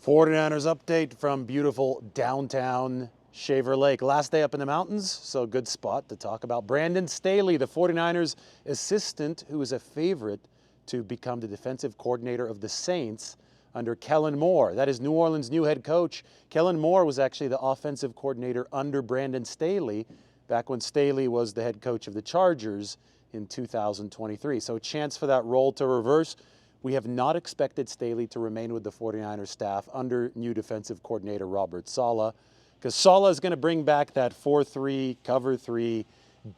49ers update from beautiful downtown Shaver Lake. Last day up in the mountains, so good spot to talk about Brandon Staley, the 49ers assistant who is a favorite to become the defensive coordinator of the Saints under Kellen Moore. That is New Orleans' new head coach. Kellen Moore was actually the offensive coordinator under Brandon Staley back when Staley was the head coach of the Chargers in 2023. So a chance for that role to reverse. We have not expected Staley to remain with the 49ers staff under new defensive coordinator Robert Saleh, because Saleh is going to bring back that 4-3, cover 3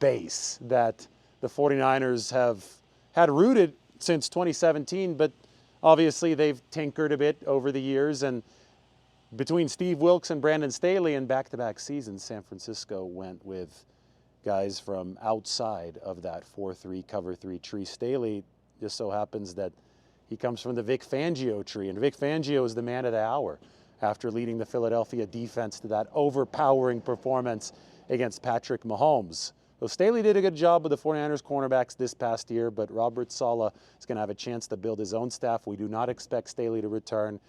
base that the 49ers have had rooted since 2017, but obviously they've tinkered a bit over the years. And between Steve Wilks and Brandon Staley in back-to-back seasons, San Francisco went with guys from outside of that 4-3, cover 3 tree. Staley just so happens that he comes from the Vic Fangio tree, and Vic Fangio is the man of the hour after leading the Philadelphia defense to that overpowering performance against Patrick Mahomes. So Staley did a good job with the 49ers cornerbacks this past year, but Robert Saleh is going to have a chance to build his own staff. We do not expect Staley to return,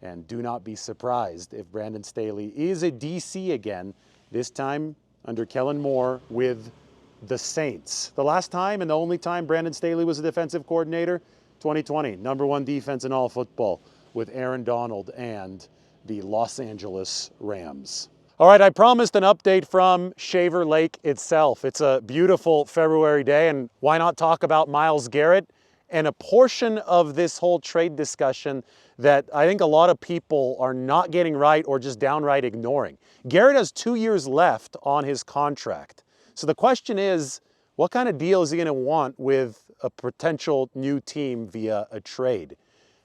and do not be surprised if Brandon Staley is a DC again, this time under Kellen Moore with the Saints. The last time and the only time Brandon Staley was a defensive coordinator, 2020, #1 defense in all football with Aaron Donald and the Los Angeles Rams. All right, I promised an update from Shaver Lake itself. It's a beautiful February day, and why not talk about Myles Garrett and a portion of this whole trade discussion that I think a lot of people are not getting right or just downright ignoring. Garrett has 2 years left on his contract. So the question is, what kind of deal is he going to want with a potential new team via a trade?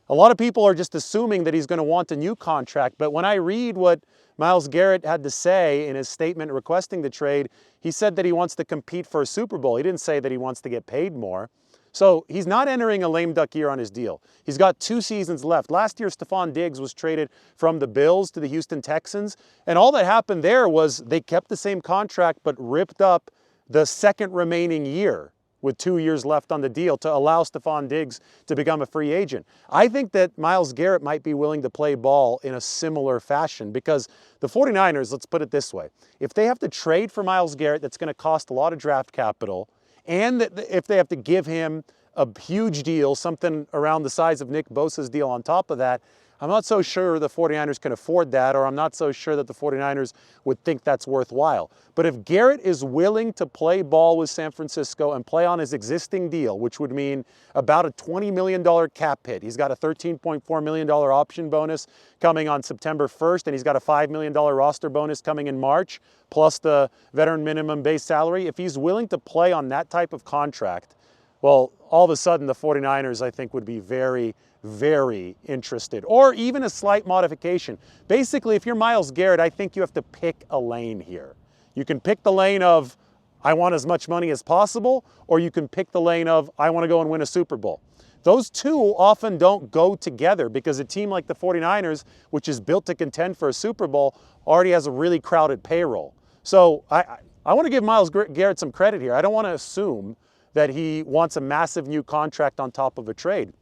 A lot of people are just assuming that he's going to want a new contract, but when I read what Myles Garrett had to say in his statement requesting the trade, he said that he wants to compete for a Super Bowl. He didn't say that he wants to get paid more. So he's not entering a lame duck year on his deal. He's got 2 seasons left. Last year, Stephon Diggs was traded from the Bills to the Houston Texans, and all that happened there was they kept the same contract but ripped up the second remaining year with 2 years left on the deal to allow Stephon Diggs to become a free agent. I think that Myles Garrett might be willing to play ball in a similar fashion, because the 49ers, let's put it this way, if they have to trade for Myles Garrett, that's going to cost a lot of draft capital, and if they have to give him a huge deal, something around the size of Nick Bosa's deal on top of that, I'm not so sure the 49ers can afford that, or I'm not so sure that the 49ers would think that's worthwhile. But if Garrett is willing to play ball with San Francisco and play on his existing deal, which would mean about a $20 million cap hit. He's got a $13.4 million option bonus coming on September 1st, and he's got a $5 million roster bonus coming in March, plus the veteran minimum base salary. If he's willing to play on that type of contract, well, all of a sudden the 49ers, I think, would be very, very interested, or even a slight modification. Basically, if you're Myles Garrett, I think you have to pick a lane here. You can pick the lane of, I want as much money as possible, or you can pick the lane of, I want to go and win a Super Bowl. Those two often don't go together, because a team like the 49ers, which is built to contend for a Super Bowl, already has a really crowded payroll. So I want to give Myles Garrett some credit here. I don't want to assume that he wants a massive new contract on top of a trade.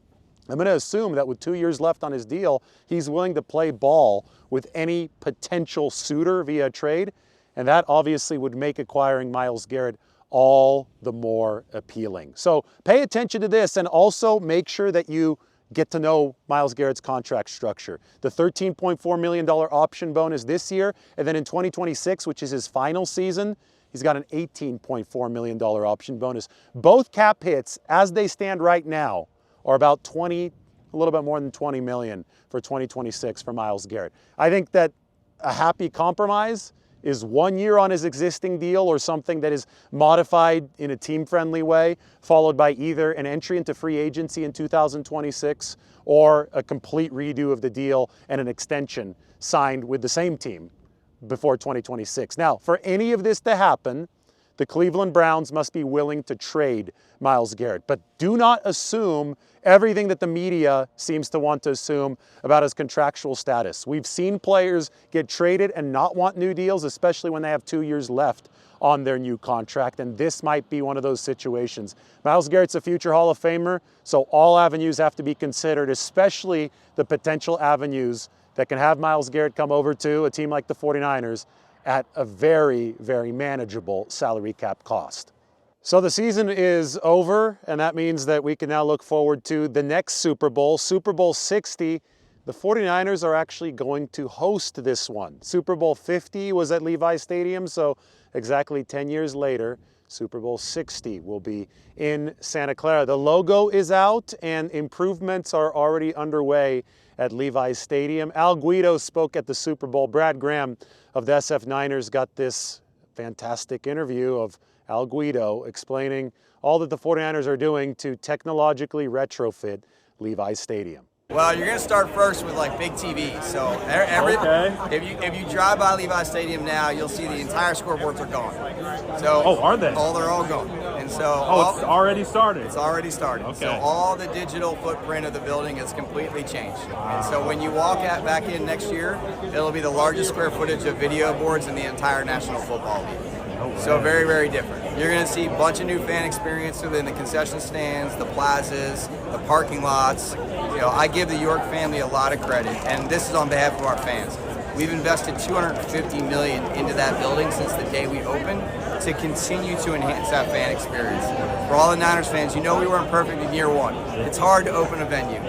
I'm going to assume that with 2 years left on his deal, he's willing to play ball with any potential suitor via trade, and that obviously would make acquiring Myles Garrett all the more appealing. So pay attention to this, and also make sure that you get to know Myles Garrett's contract structure. The $13.4 million option bonus this year, and then in 2026, which is his final season, he's got an $18.4 million option bonus. Both cap hits, as they stand right now, are about a little bit more than 20 million for 2026 for Myles Garrett. I think that a happy compromise is 1 year on his existing deal, or something that is modified in a team-friendly way, followed by either an entry into free agency in 2026 or a complete redo of the deal and an extension signed with the same team before 2026. Now, for any of this to happen, the Cleveland Browns must be willing to trade Myles Garrett. But do not assume everything that the media seems to want to assume about his contractual status. We've seen players get traded and not want new deals, especially when they have 2 years left on their new contract, and this might be one of those situations. Myles Garrett's a future Hall of Famer, so all avenues have to be considered, especially the potential avenues that can have Myles Garrett come over to a team like the 49ers at a very, very manageable salary cap cost. So the season is over, and that means that we can now look forward to the next Super Bowl, Super Bowl 60. The 49ers are actually going to host this one. Super Bowl 50 was at Levi Stadium, so exactly 10 years later, Super Bowl 60 will be in Santa Clara. The logo is out, and improvements are already underway at Levi Stadium. Al Guido spoke at the Super Bowl. Brad Graham of the SF Niners got this fantastic interview of Al Guido explaining all that the 49ers are doing to technologically retrofit Levi Stadium. Well, you're going to start first with like big TVs. So if you drive by Levi Stadium now, you'll see the entire scoreboards are gone. So are they? Oh, they're all gone. And so it's already started. It's already started. Okay. So all the digital footprint of the building is completely changed. And so when you walk back in next year, it'll be the largest square footage of video boards in the entire National Football League. So very, very different. You're going to see a bunch of new fan experience within the concession stands, the plazas, the parking lots. You know, I give the York family a lot of credit, and this is on behalf of our fans. We've invested $250 million into that building since the day we opened to continue to enhance that fan experience. For all the Niners fans, you know we weren't perfect in year one. It's hard to open a venue.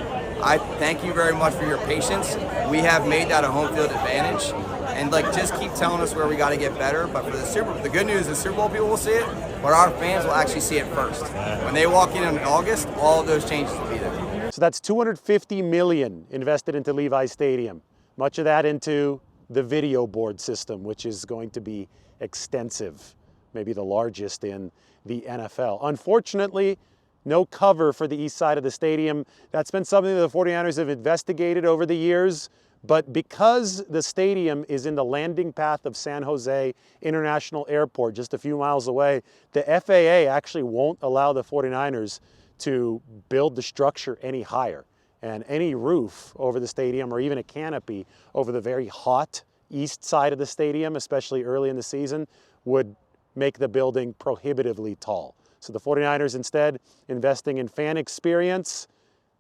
I thank you very much for your patience. We have made that a home field advantage. And just keep telling us where we got to get better. But for the good news is Super Bowl people will see it, but our fans will actually see it first. When they walk in August, all of those changes will be there. So that's $250 million invested into Levi Stadium. Much of that into the video board system, which is going to be extensive, maybe the largest in the NFL. Unfortunately, no cover for the east side of the stadium. That's been something that the 49ers have investigated over the years. But because the stadium is in the landing path of San Jose International Airport, just a few miles away, the FAA actually won't allow the 49ers to build the structure any higher. And any roof over the stadium, or even a canopy over the very hot east side of the stadium, especially early in the season, would make the building prohibitively tall. So the 49ers instead investing in fan experience.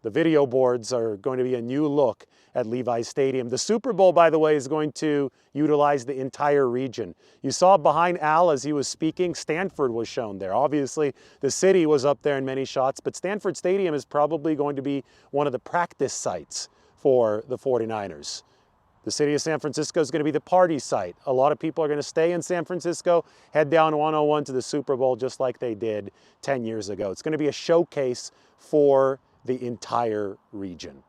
The video boards are going to be a new look at Levi Stadium. The Super Bowl, by the way, is going to utilize the entire region. You saw behind Al as he was speaking, Stanford was shown there. Obviously, the city was up there in many shots, but Stanford Stadium is probably going to be one of the practice sites for the 49ers. The city of San Francisco is going to be the party site. A lot of people are going to stay in San Francisco, head down 101 to the Super Bowl just like they did 10 years ago. It's going to be a showcase for the entire region.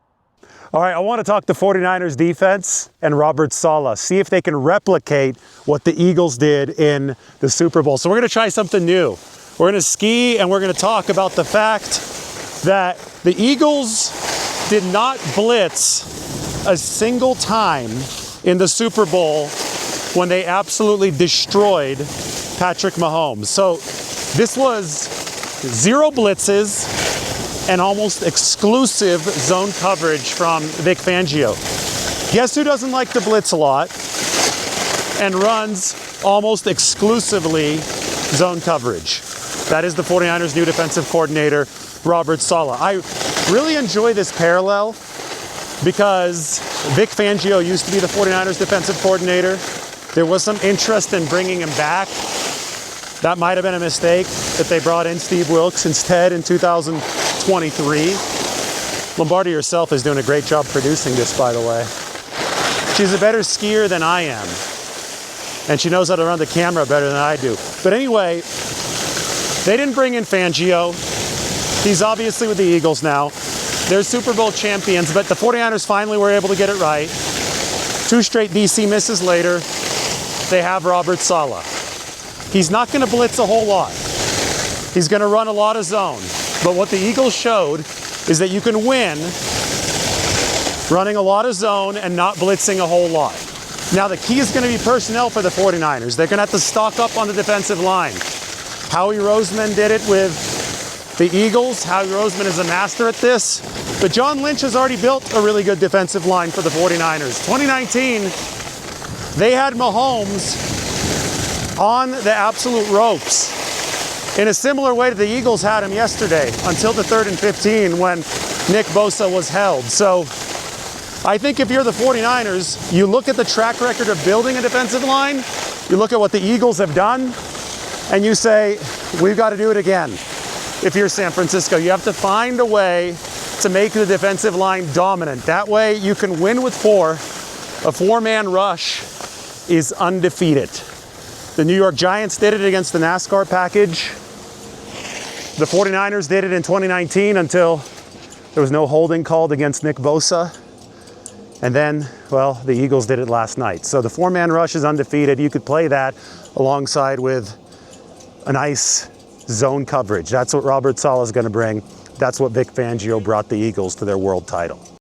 All right, I want to talk the 49ers defense and Robert Saleh, see if they can replicate what the Eagles did in the Super Bowl. So we're going to try something new. We're going to ski and we're going to talk about the fact that the Eagles did not blitz a single time in the Super Bowl when they absolutely destroyed Patrick Mahomes. So this was 0 blitzes and almost exclusive zone coverage from Vic Fangio. Guess who doesn't like to blitz a lot and runs almost exclusively zone coverage? That is the 49ers' new defensive coordinator, Robert Saleh. I really enjoy this parallel because Vic Fangio used to be the 49ers' defensive coordinator. There was some interest in bringing him back. That might have been a mistake that they brought in Steve Wilks instead in 2023. Lombardi herself is doing a great job producing this, by the way. She's a better skier than I am. And she knows how to run the camera better than I do. But anyway, they didn't bring in Fangio. He's obviously with the Eagles now. They're Super Bowl champions, but the 49ers finally were able to get it right. 2 straight DC misses later, they have Robert Saleh. He's not going to blitz a whole lot. He's going to run a lot of zone. But what the Eagles showed is that you can win running a lot of zone and not blitzing a whole lot. Now the key is going to be personnel for the 49ers. They're going to have to stock up on the defensive line. Howie Roseman did it with the Eagles. Howie Roseman is a master at this. But John Lynch has already built a really good defensive line for the 49ers. 2019, they had Mahomes on the absolute ropes in a similar way to the Eagles had him yesterday until the 3rd and 15 when Nick Bosa was held. So I think if you're the 49ers, you look at the track record of building a defensive line, you look at what the Eagles have done, and you say, we've got to do it again. If you're San Francisco, you have to find a way to make the defensive line dominant. That way you can win with 4. A 4-man rush is undefeated. The New York Giants did it against the NASCAR package. The 49ers did it in 2019 until there was no holding called against Nick Bosa. And then, well, the Eagles did it last night. So the 4-man rush is undefeated. You could play that alongside with a nice zone coverage. That's what Robert Saleh is going to bring. That's what Vic Fangio brought the Eagles to their world title.